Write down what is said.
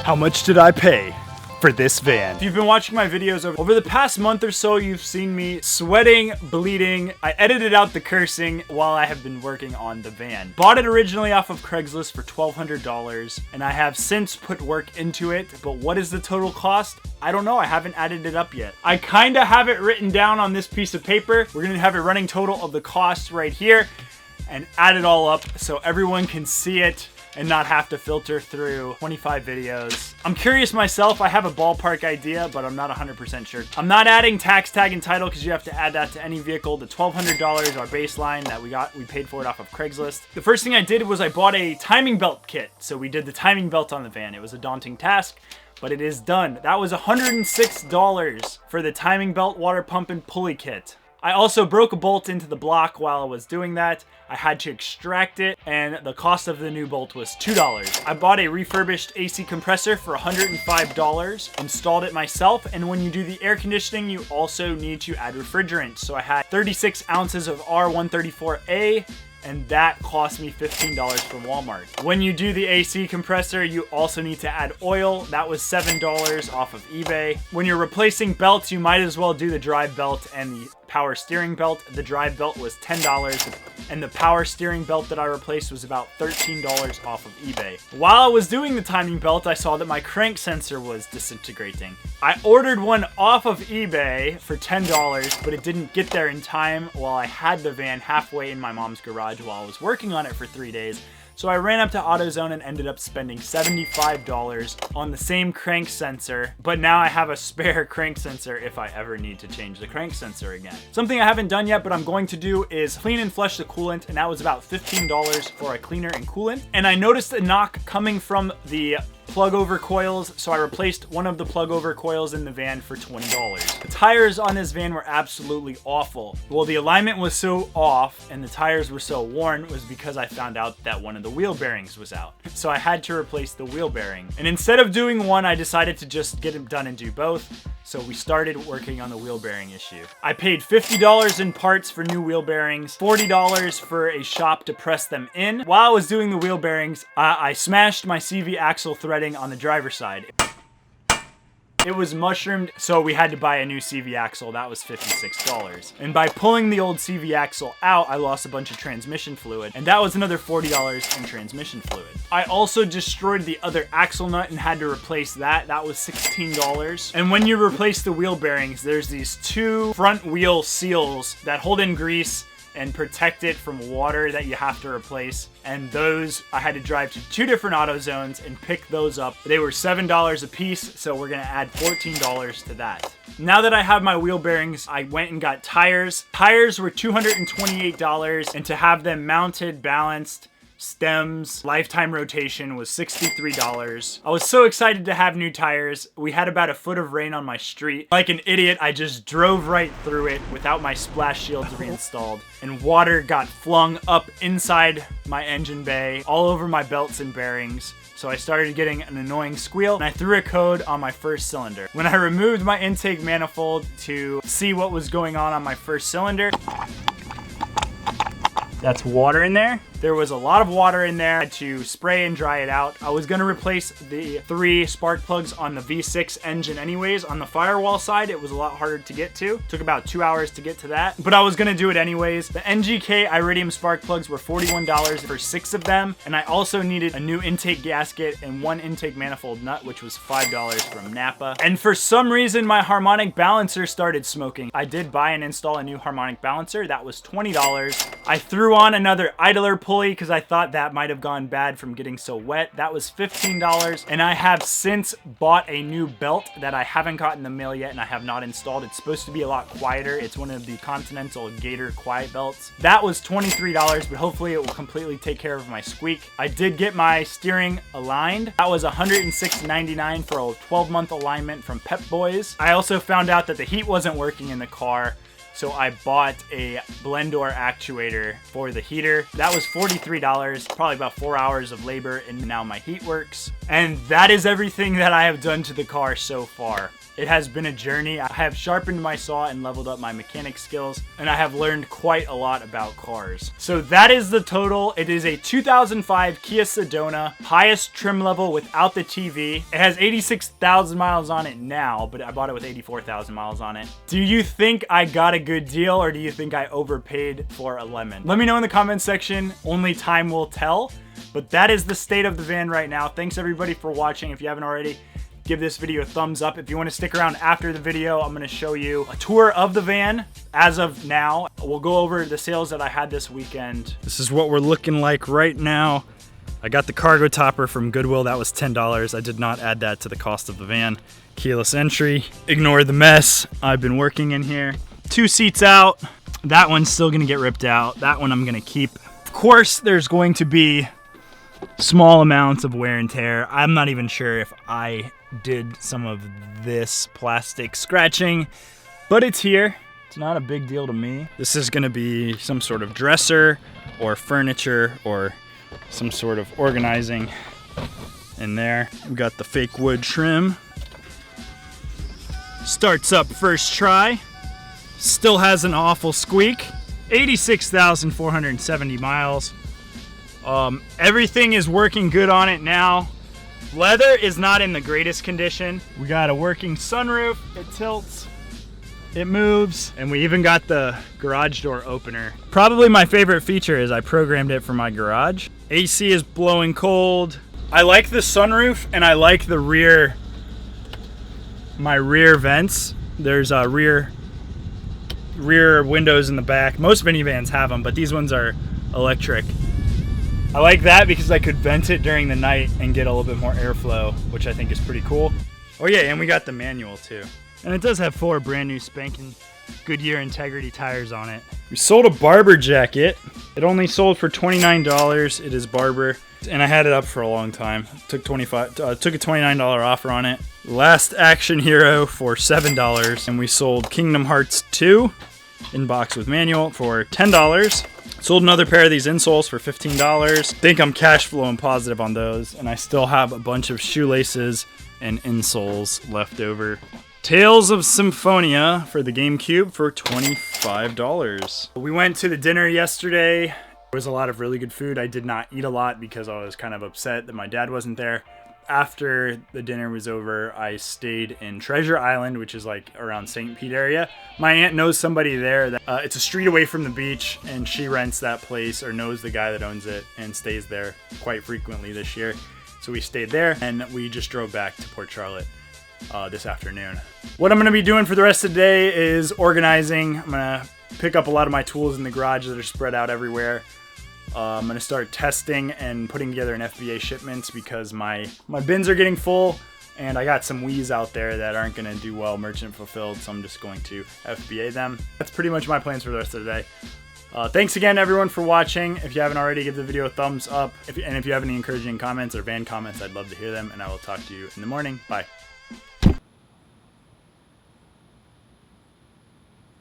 How much did I pay for this van? If you've been watching my videos over the past month or so, you've seen me sweating, bleeding. I edited out the cursing while I have been working on the van. Bought it originally off of Craigslist for $1,200, and I have since put work into it. But what is the total cost? I don't know. I haven't added it up yet. I kind of have it written down on this piece of paper. We're gonna have a running total of the cost right here and add it all up so everyone can see it and not have to filter through 25 videos. I'm curious myself. I have a ballpark idea, but I'm not 100% sure. I'm not adding tax, tag, and title because you have to add that to any vehicle. The $1,200, our baseline that we paid for it off of Craigslist. The first thing I did was I bought a timing belt kit. So we did the timing belt on the van. It was a daunting task, but it is done. That was $106 for the timing belt, water pump, and pulley kit. I also broke a bolt into the block while I was doing that. I had to extract it, and the cost of the new bolt was $2. I bought a refurbished AC compressor for $105, installed it myself, and when you do the air conditioning, you also need to add refrigerant. So I had 36 ounces of R134A, and that cost me $15 from Walmart. When you do the AC compressor, you also need to add oil. That was $7 off of eBay. When you're replacing belts, you might as well do the drive belt and the power steering belt. The drive belt was $10, and the power steering belt that I replaced was about $13 off of eBay. While I was doing the timing belt, I saw that my crank sensor was disintegrating. I ordered one off of eBay for $10, but it didn't get there in time while I had the van halfway in my mom's garage while I was working on it for 3 days. So I ran up to AutoZone and ended up spending $75 on the same crank sensor, but now I have a spare crank sensor if I ever need to change the crank sensor again. Something I haven't done yet, but I'm going to do is clean and flush the coolant, and that was about $15 for a cleaner and coolant. And I noticed a knock coming from the plug over coils, so I replaced one of the plug over coils in the van for $20. The tires on this van were absolutely awful. Well, the alignment was so off and the tires were so worn was because I found out that one of the wheel bearings was out. So I had to replace the wheel bearing. And instead of doing one, I decided to just get it done and do both. So we started working on the wheel bearing issue. I paid $50 in parts for new wheel bearings, $40 for a shop to press them in. While I was doing the wheel bearings, I smashed my CV axle threading on the driver's side. It was mushroomed, so we had to buy a new CV axle. That was $56. And by pulling the old CV axle out, I lost a bunch of transmission fluid, and that was another $40 in transmission fluid. I also destroyed the other axle nut and had to replace that. That was $16. And when you replace the wheel bearings, there's these two front wheel seals that hold in grease and protect it from water that you have to replace. And those, I had to drive to 2 different AutoZones and pick those up. They were $7 a piece, so we're gonna add $14 to that. Now that I have my wheel bearings, I went and got tires. Tires were $228, and to have them mounted, balanced, stems, lifetime rotation was $63. I was so excited to have new tires. We had about a foot of rain on my street. Like an idiot, I just drove right through it without my splash shields reinstalled, and water got flung up inside my engine bay, all over my belts and bearings. So I started getting an annoying squeal, and I threw a code on my first cylinder. When I removed my intake manifold to see what was going on my first cylinder, that's water in there. There was a lot of water in there. I had to spray and dry it out. I was gonna replace the 3 spark plugs on the V6 engine anyways. On the firewall side, it was a lot harder to get to. Took about 2 hours to get to that, but I was gonna do it anyways. The NGK Iridium spark plugs were $41 for 6 of them, and I also needed a new intake gasket and 1 intake manifold nut, which was $5 from Napa. And for some reason, my harmonic balancer started smoking. I did buy and install a new harmonic balancer. That was $20. I threw on another idler pulley because I thought that might have gone bad from getting so wet. That was $15, and I have since bought a new belt that I haven't gotten in the mail yet and I have not installed. It's supposed to be a lot quieter. It's one of the Continental Gator quiet belts. That was $23, but hopefully it will completely take care of my squeak. I did get my steering aligned. That was $106.99 for a 12-month alignment from Pep Boys. I also found out that the heat wasn't working in the car, so I bought a blend-door actuator for the heater. That was $43, probably about 4 hours of labor, and now my heat works. And that is everything that I have done to the car so far. It has been a journey. I have sharpened my saw and leveled up my mechanic skills, and I have learned quite a lot about cars. So that is the total. It is a 2005 Kia Sedona, highest trim level without the TV. It has 86,000 miles on it now, but I bought it with 84,000 miles on it. Do you think I got a good deal, or do you think I overpaid for a lemon? Let me know in the comments section. Only time will tell. But that is the state of the van right now. Thanks everybody for watching. If you haven't already, give this video a thumbs up. If you want to stick around after the video, I'm going to show you a tour of the van as of now. We'll go over the sales that I had this weekend. This is what we're looking like right now. I got the cargo topper from Goodwill. That was $10. I did not add that to the cost of the van. Keyless entry. Ignore the mess. I've been working in here. 2 seats out. That one's still going to get ripped out. That one I'm going to keep. Of course, there's going to be small amounts of wear and tear. I'm not even sure if I did some of this plastic scratching, but it's here. It's not a big deal to me. This is gonna be some sort of dresser or furniture or some sort of organizing in there. We got the fake wood trim. Starts up first try. Still has an awful squeak. 86,470 miles. Everything is working good on it now. Leather is not in the greatest condition. We got a working sunroof. It tilts, it moves, and we even got the garage door opener. Probably my favorite feature is I programmed it for my garage. AC is blowing cold. I like the sunroof, and I like the my rear vents. There's rear windows in the back. Most minivans have them, but these ones are electric. I like that because I could vent it during the night and get a little bit more airflow, which I think is pretty cool. Oh yeah, and we got the manual too. And it does have 4 brand new spanking Goodyear Integrity tires on it. We sold a Barber jacket. It only sold for $29. It is Barber, and I had it up for a long time. Took a $29 offer on it. Last Action Hero for $7, and we sold Kingdom Hearts 2 in box with manual for $10. Sold another pair of these insoles for $15. Think I'm cash flowing positive on those, and I still have a bunch of shoelaces and insoles left over. Tales of Symphonia for the GameCube for $25. We went to the dinner yesterday. There was a lot of really good food. I did not eat a lot because I was kind of upset that my dad wasn't there. After the dinner was over, I stayed in Treasure Island, which is like around St. Pete area. My aunt knows somebody there. It's a street away from the beach, and she rents that place or knows the guy that owns it and stays there quite frequently this year. So we stayed there, and we just drove back to Port Charlotte this afternoon. What I'm going to be doing for the rest of the day is organizing. I'm going to pick up a lot of my tools in the garage that are spread out everywhere. I'm going to start testing and putting together an FBA shipments because my bins are getting full, and I got some Wii's out there that aren't going to do well merchant fulfilled, so I'm just going to FBA them. That's pretty much my plans for the rest of the day. Thanks again everyone for watching. If you haven't already, give the video a thumbs up. And if you have any encouraging comments or van comments, I'd love to hear them, and I will talk to you in the morning. Bye.